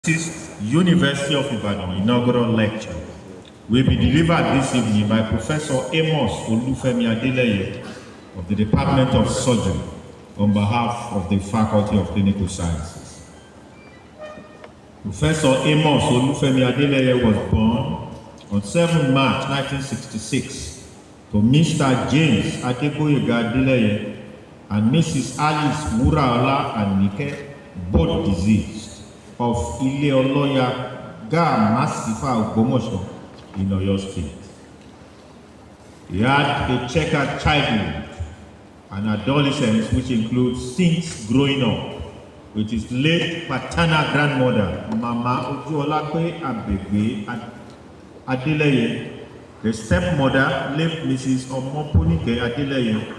This University of Ibadan inaugural lecture will be delivered this evening by Professor Amos Adeleye of the Department of Surgery on behalf of the Faculty of Clinical Sciences. Professor Amos Adeleye was born on 7 March 1966 to Mr. James Adeleye and Mrs. Alice Wuraola and Nike, both deceased, of Ileoloya Masifa Ogbomoso in Oyo State. He had a checkered childhood and adolescence, which includes things growing up with his late paternal grandmother, Mama Ojuolape Abegbe Adeleye, the stepmother, late Mrs. Omopunike Adeleye,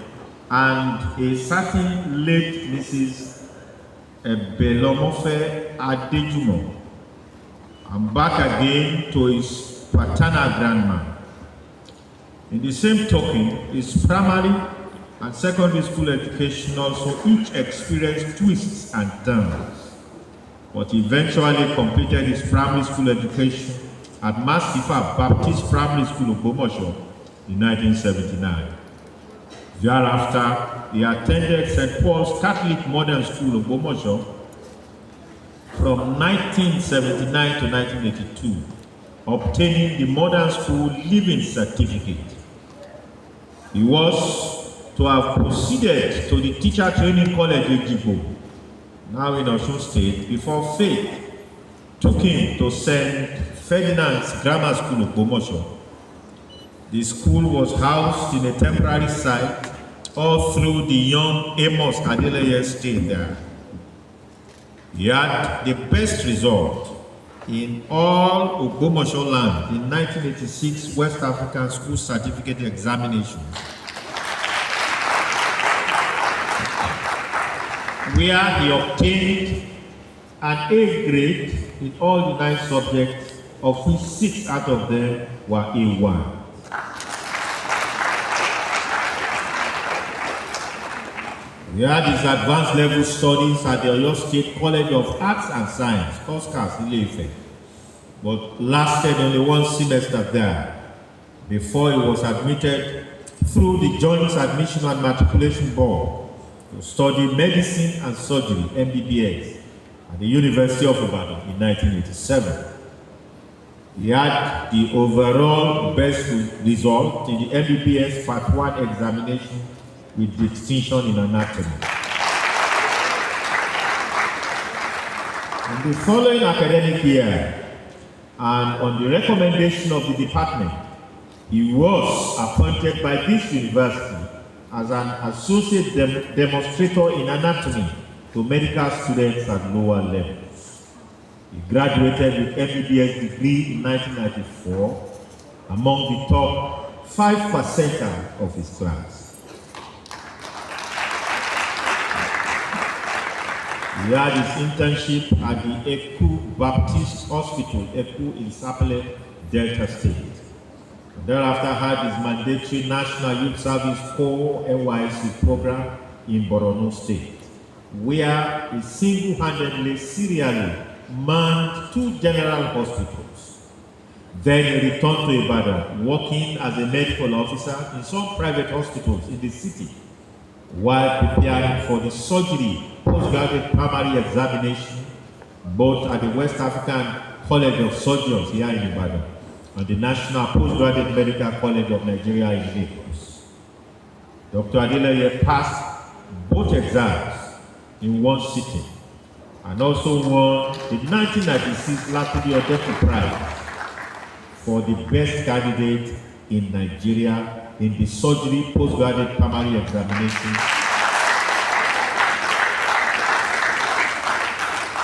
and a certain late Mrs. Belomofe Adejumo, and back again to his paternal grandma. In the same token, his primary and secondary school education also each experienced twists and turns, but eventually completed his primary school education at Masifa Baptist Primary School of Ogbomoso in 1979. Thereafter, he attended St. Paul's Catholic Modern School of Ogbomoso from 1979 to 1982, obtaining the Modern School Living Certificate. He was to have proceeded to the Teacher Training College Ejibo, now in Osun State, before fate took him to St. Ferdinand's Grammar School of Ogbomoso. The school was housed in a temporary site all through the young Amos Adeleye's stay there. He had the best result in all Ogbomoso land in 1986 West African School Certificate Examinations, where he obtained an A grade in all the 9 subjects, of which 6 out of them were A1. He had his advanced level studies at the Oyo State College of Arts and Science, Oscars Ile-Ife, but lasted only 1 semester there before he was admitted through the Joint Admission and Matriculation Board to study medicine and surgery, MBBS, at the University of Ibadan in 1987. He had the overall best result in the MBBS Part 1 examination with distinction in anatomy. In the following academic year, and on the recommendation of the department, he was appointed by this university as an associate demonstrator in anatomy to medical students at lower levels. He graduated with MBBS degree in 1994, among the top 5% of his class. He had his internship at the Eku Baptist Hospital, Eku in Sapele, Delta State. Thereafter had his mandatory National Youth Service Corps NYSC program in Borno State, where he single-handedly, serially manned 2 general hospitals. Then he returned to Ibadan, working as a medical officer in some private hospitals in the city, while preparing for the surgery postgraduate primary examination, both at the West African College of Surgeons here in Ibadan and the National Postgraduate Medical College of Nigeria in Lagos. Dr. Adeleye passed both exams in 1 sitting and also won the 1996 Latudi Odeku Prize for the best candidate in Nigeria in the surgery postgraduate primary examination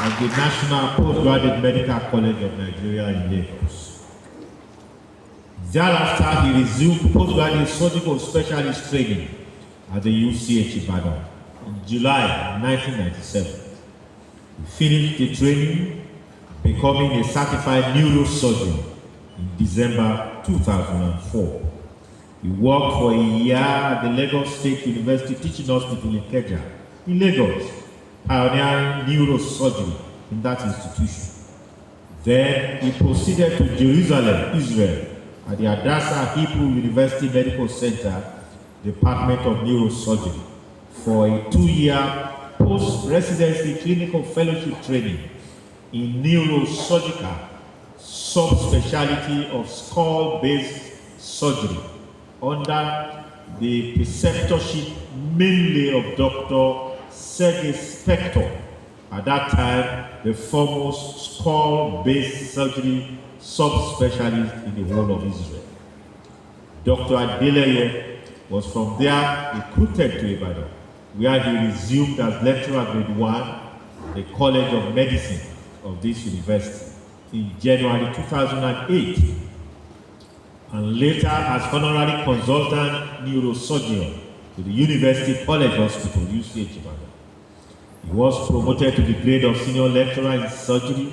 at the National Postgraduate Medical College of Nigeria in Lagos. Thereafter, he resumed postgraduate surgical specialist training at the UCH Ibadan in July 1997. He finished the training, becoming a certified neurosurgeon in December 2004. He worked for a year at the Lagos State University Teaching Hospital in Ikeja, in Lagos, pioneering neurosurgery in that institution. Then he proceeded to Jerusalem, Israel, at the Hadassah Hebrew University Medical Center, Department of Neurosurgery, for a 2-year post-residency clinical fellowship training in neurosurgical subspecialty of skull-based surgery under the preceptorship mainly of Dr. Sergei Spector, at that time the foremost skull-based surgery subspecialist in the whole of Israel. Dr. Adeleye was from there recruited to Ibadan, where he resumed as lecturer grade 1 at the College of Medicine of this university in January 2008, and later as honorary consultant neurosurgeon to the University College Hospital, UCH Ibadan. He was promoted to the grade of senior lecturer in surgery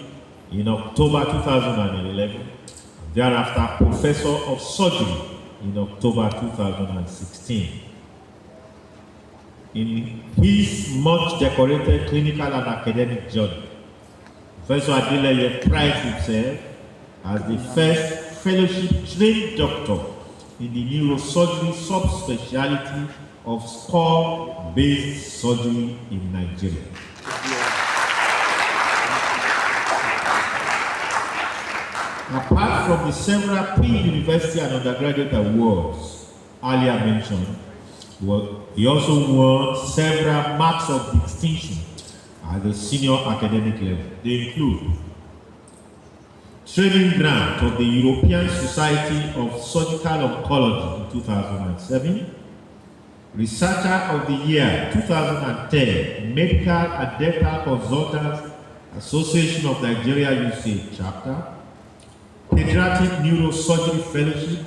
in October 2011, and thereafter professor of surgery in October 2016. In his much decorated clinical and academic journey, Professor Adeleye prides himself as the first fellowship-trained doctor in the neurosurgery subspecialty of skull-based surgery in Nigeria. Apart from the several pre-university and undergraduate awards earlier mentioned, he also won several marks of distinction at the senior academic level. They include training grant of the European Society of Surgical Oncology in 2007, Researcher of the Year 2010, Medical and Dental Consultants Association of Nigeria UCH Chapter, Pediatric Neurosurgery Fellowship,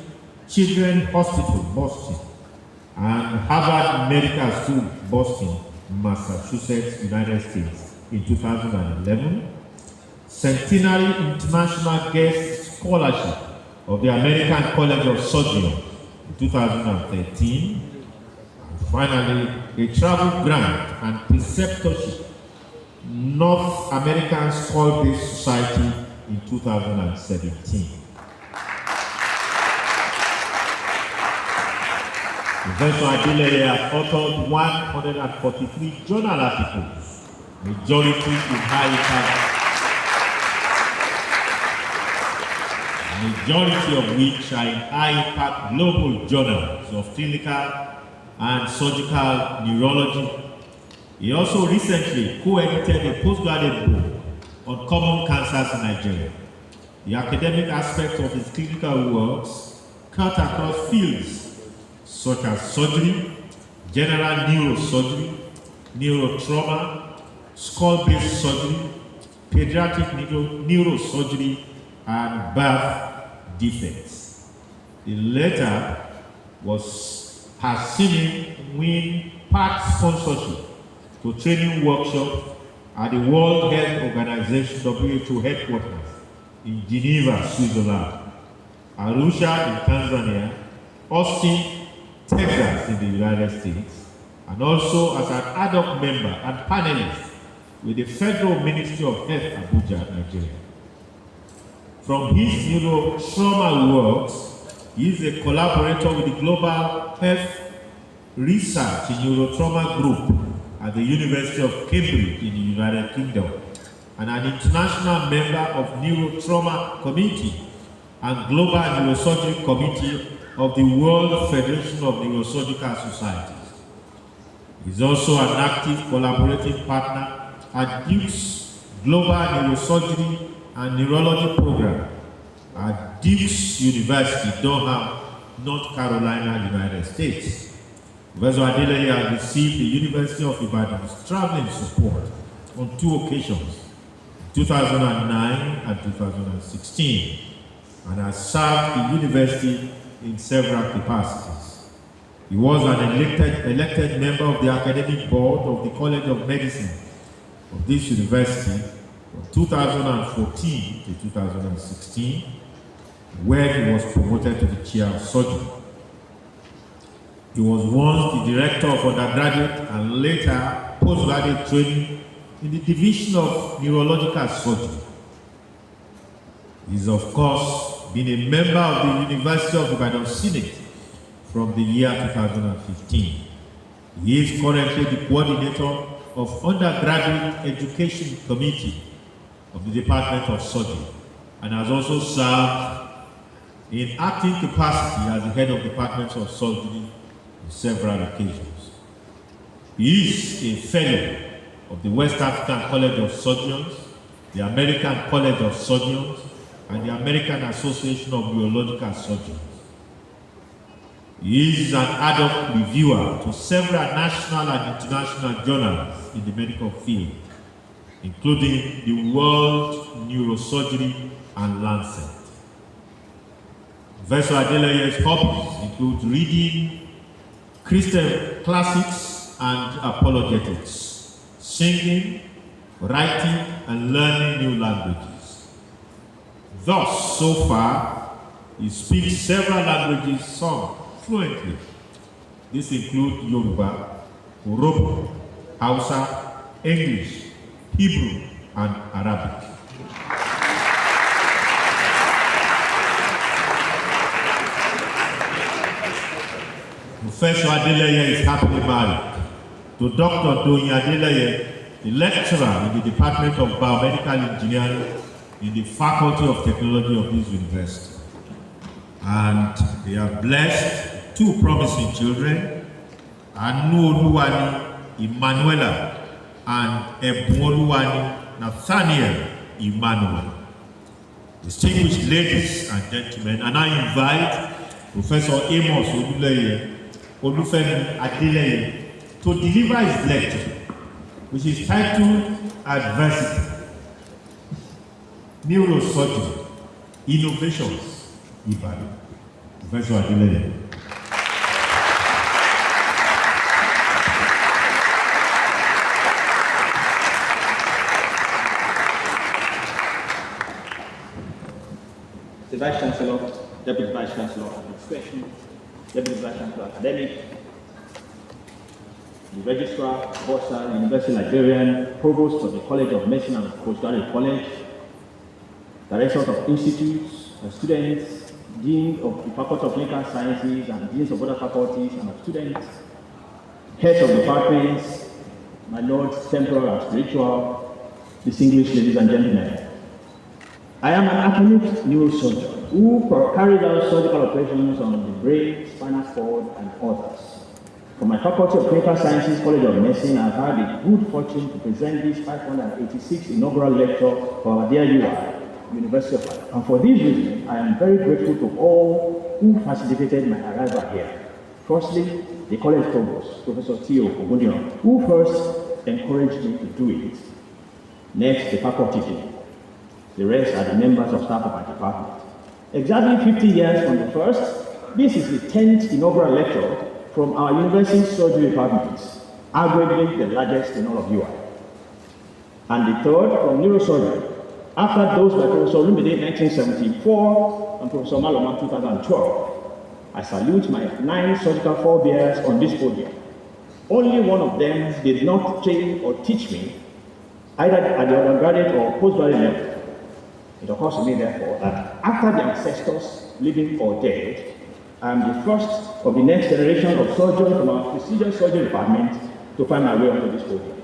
Children's Hospital, Boston, and Harvard Medical School, Boston, Massachusetts, United States in 2011, Centenary International Guest Scholarship of the American College of Surgery in 2013, and finally, a travel grant and preceptorship, North American Skull-Based Society in 2017. Professor Adeleye has authored 143 journal articles, majority in high impact, majority of which are in high impact global journals of clinical and surgical neurology. He also recently co-edited a postgraduate book on common cancers in Nigeria. The academic aspects of his clinical works cut across fields such as surgery, general neurosurgery, neurotrauma, skull-based surgery, pediatric neurosurgery, and birth defects. The latter has seen him win part sponsorship to training workshops at the World Health Organization WHO headquarters in Geneva, Switzerland, Arusha in Tanzania, Austin, Texas in the United States, and also as an ad hoc member and panelist with the Federal Ministry of Health, Abuja, Nigeria. From his neurotrauma works, he is a collaborator with the Global Health Research in Neurotrauma Group at the University of Cambridge in the United Kingdom, and an international member of Neurotrauma Committee and Global Neurosurgery Committee of the World Federation of Neurosurgical Societies. He is also an active collaborating partner at Duke's Global Neurosurgery and Neurology Program at Duke's University, Durham, North Carolina, United States. Professor Adeleye has received the University of Ibadan's traveling support on 2 occasions, 2009 and 2016, and has served the university in several capacities. He was an elected member of the academic board of the College of Medicine of this university from 2014 to 2016, where he was promoted to the chair of surgery. He was once the director of undergraduate and later postgraduate training in the division of neurological surgery. He's, of course, been a member of the University of Ibadan Senate from the year 2015. He is currently the coordinator of Undergraduate Education Committee of the Department of Surgery and has also served in acting capacity as the head of Departments of Surgery on several occasions. He is a fellow of the West African College of Surgeons, the American College of Surgeons, and the American Association of Urological Surgeons. He is an ad hoc reviewer to several national and international journals in the medical field, including the World Neurosurgery and Lancet. Professor Adeleye's hobbies include reading Christian classics and apologetics, singing, writing, and learning new languages. Thus, so far, he speaks several languages, some fluently. This includes Yoruba, Urhobo, Hausa, English, Hebrew, and Arabic. Professor Adeleye is happily married to Dr. Doyin Adeleye, a lecturer in the Department of Biomedical Engineering in the Faculty of Technology of this university. And they are blessed two promising children, Anu Oluwani Emmanuela and Ebun Oluwani Nathaniel Emmanuel. Distinguished ladies and gentlemen, and I invite Professor Amos Olufemi Adeleye to deliver his lecture, which is titled Adversity, Neurosurgery, Innovations, Ibadan. Professor Adeleye. The Vice Chancellor, Deputy Vice Chancellor of Administration, Deputy Vice Chancellor Academic, the Registrar, Bursar, University Librarian, Provost of the College of Medicine and Postgraduate College, Directors of Institutes, students, Dean of the Faculty of Clinical Sciences and Deans of other faculties and of students, Heads of Departments, my Lords, temporal and spiritual, distinguished ladies and gentlemen. I am an academic neurosurgeon who carries out surgical operations on the brain, spinal cord, and others. From my Faculty of Clinical Sciences, College of Medicine, I've had the good fortune to present this 586th inaugural lecture for our dear UI, University of Ibadan. And for this reason, I am very grateful to all who facilitated my arrival here. Firstly, the College Provost, Professor Theo Ogundiran, who first encouraged me to do it. Next, the Faculty Dean. The rest are the members of staff of our department. Exactly 50 years from the first, this is the 10th inaugural lecture from our university surgery department, arguably the largest in all of UI. And the third from neurosurgery, after those by Professor Lumide 1974 and Professor Maloma 2012. I salute my 9 surgical forebears on this podium. Only one of them did not train or teach me, either at the undergraduate or postgraduate level. It occurs to me, therefore, that after the ancestors, living or dead, I am the first of the next generation of surgeons from our prestigious surgery department to find my way onto this podium.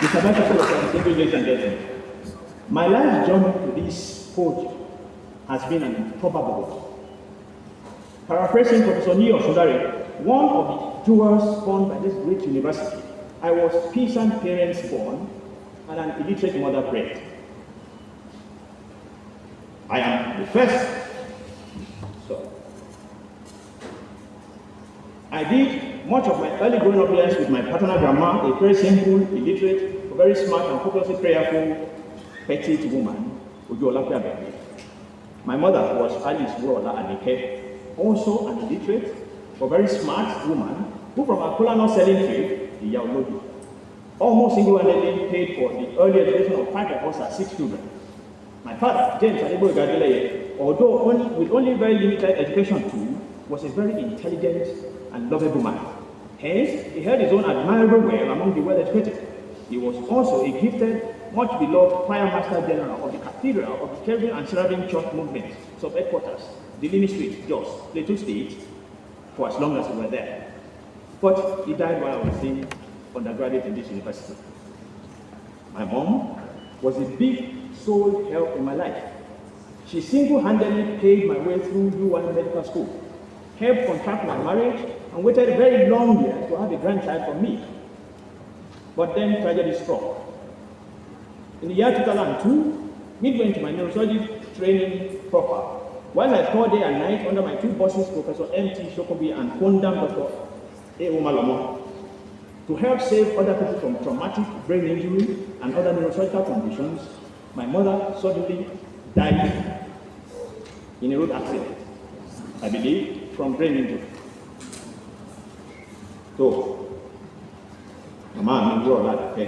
Mr. Vice Chancellor, ladies and gentlemen, my life journey to this podium has been an improbable one. Paraphrasing Professor Neo Shodari, one of the jewels born by this great university, I was peasant parents born and an illiterate mother bred. I am the first. So, I did much of my early growing up years with my paternal grandma, a very simple, illiterate, very smart and hopelessly prayerful, petite woman, Ujola. My mother was Alice Wurola Anike, also an illiterate, but very smart woman, who from a colonel selling trade, the Yaolobi, almost single-handedly paid for the early education of 5 of us as 6 children. My father, James Adeleye, although with only very limited education too, was a very intelligent and lovable man. Hence, he held his own admirable well among the well-educated. He was also a gifted, much beloved choir master general of the Cathedral of the Cherubim and Seraphim Church Movement, sub-headquarters, Delini Street, Jos, Plateau State, for as long as we were there. But he died while I was still undergraduate in this university. My mom was a big soul help in my life. She single-handedly paid my way through U1 medical school, helped contract my marriage, and waited a very long year to have a grandchild from me. But then tragedy struck. In the year 2002, midway into my neurosurgery training proper, while I toured day and night under my two bosses, Professor M.T. Shokobi and Kondam Dr. A. Malomo, to help save other people from traumatic brain injury and other neurological conditions, my mother suddenly died in a road accident, I believe, from brain injury. So, Mama INAUGURAL láti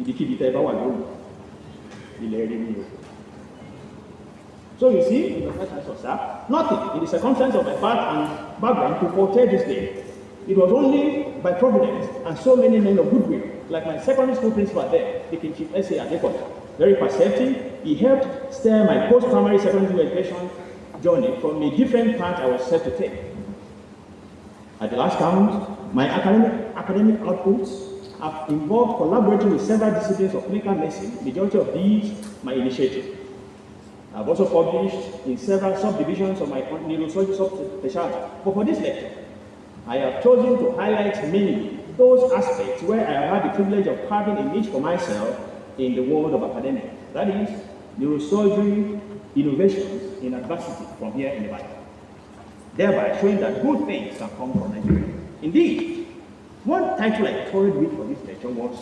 ibikíbi tẹ́ bá wà lónìí, ilẹ̀ rí mi o. So you see, in the first instance, sir, nothing in the circumstance of my birth and background to foretell this day. It was only by providence and so many men of goodwill, like my secondary school principal there, the Chief S.A. Adeleye, very perceptive. He helped steer my post-primary secondary education journey from a different path I was set to take. At the last count, my academic outputs have involved collaborating with several disciplines of clinical medicine, majority of these my initiative. I've also published in several subdivisions of my neurosurgery subspecialty. But for this lecture, I have chosen to highlight mainly those aspects where I have had the privilege of carving a niche for myself in the world of academia. That is, neurosurgery innovations in adversity from here in the Bible, thereby showing that good things can come from Nigeria. Indeed, one title I toyed with for this lecture was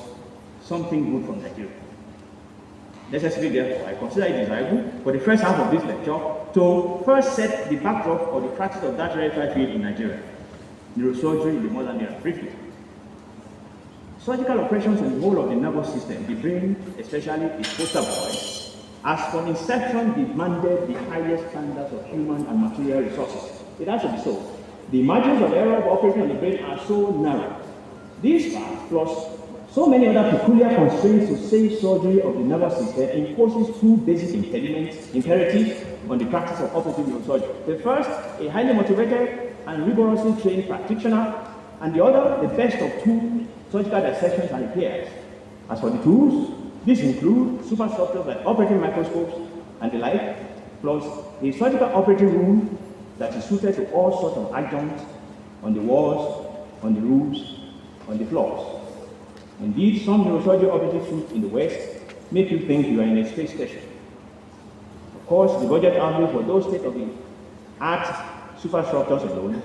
Something Good from Nigeria. Necessarily, therefore, I consider it desirable for the first half of this lecture to first set the backdrop of the practice of that rarefied field in Nigeria, neurosurgery in the modern era, briefly. Surgical operations in the whole of the nervous system, the brain, especially its poster boys, has from inception demanded the highest standards of human and material resources. It has to be so. The margins of error of operating on the brain are so narrow. These facts, plus so many other peculiar constraints to safe surgery of the nervous system, imposes two basic imperatives on the practice of operative neurosurgery. The first, a highly motivated and rigorously trained practitioner, and the other, the best of two surgical dissections and repairs. As for the tools, these include superstructures like operating microscopes and the like, plus a surgical operating room that is suited to all sorts of adjuncts on the walls, on the roofs, on the floors. Indeed, some neurosurgery operative suites in the West make you think you are in a space station. Of course, the budget outlay for those state-of-the-art superstructures alone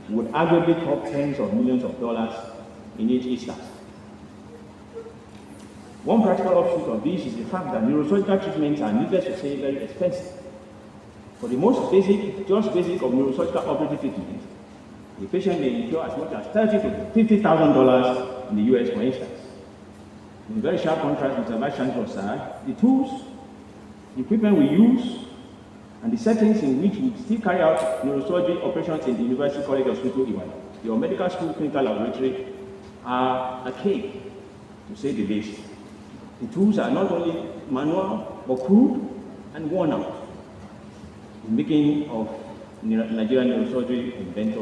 would arguably top tens of millions of dollars in each instance. One practical offshoot of this is the fact that neurosurgical treatments are, needless to say, very expensive. For the most basic, just basic of neurosurgical operative treatment, the patient may incur as much as $30,000 to $50,000 in the US, for instance. In very sharp contrast with the Vice Chancellor side, the tools, the equipment we use, and the settings in which we still carry out neurosurgery operations in the University College Hospital, your medical school clinical laboratory, are archaic, to say the least. The tools are not only manual, but crude and worn out. The making of Nigerian neurosurgery inventor